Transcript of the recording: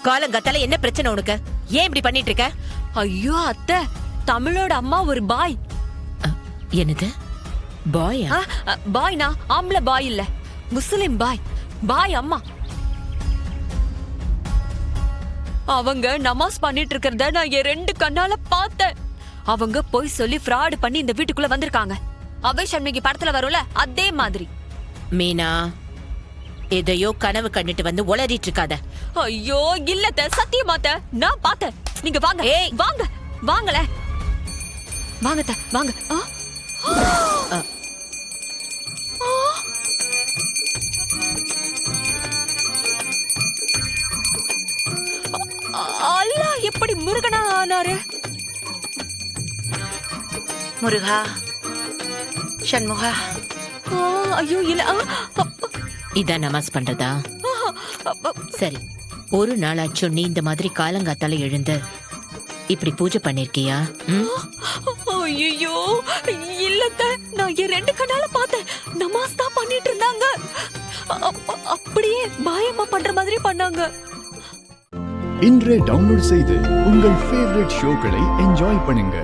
காலங்காத்தால என்ன பிரச்சனை உனக்கு? ஏன் இப்படி பண்ணிட்டு இருக்க? ஐயோ அத்தை, தமிழோட அம்மா ஒரு பாய். என்னது பாயா? பாய்னா ஆம்பளை பாய் இல்ல, முஸ்லிம் பாய். பாய் அம்மா. அவங்க நமாஸ் பண்ணிட்டு இருக்கிறத நான் என் 2 கண்ணால பார்த்தேன். அவங்க போய் சொல்லி ஃப்ராட் பண்ணி இந்த வீட்டுக்குள்ள வந்திருக்காங்க. அவை சண்முகி படத்துல வரும்ல அதே மாதிரி. மீனா, எதையோ கனவு கண்டுட்டு வந்து உளறிட்டு இருக்காத. ஐயோ இல்லத்த, சத்தியமாத்த நான் பார்த்தேன். நீங்க வாங்க. ஏய் வாங்க, வாங்கல வாங்கத்த, வாங்க. அல்லாஹ் எப்படி முருகனா ஆனாரு? முருகா, சண்முகா. ஐயோ இல்ல. இதான் நமாஸ் பண்றதா? சரி, ஒரு நாளாச்சும் நீ இந்த மாதிரி காலங்காத்தால எழுந்து இப்படி பூஜை பண்ணிருக்கியா? ஐயோ இல்லத்த, நான் என் 2 கண்ணால பார்த்தேன். நமாஸ் தான் பண்ணிட்டு இருந்தாங்க. அப்படியே பாயம்மா பண்ற மாதிரி பண்ணாங்க. இன்றே டவுன்லோட் செய்து உங்கள் ஃபேவரட் ஷோக்களை என்ஜாய் பண்ணுங்க.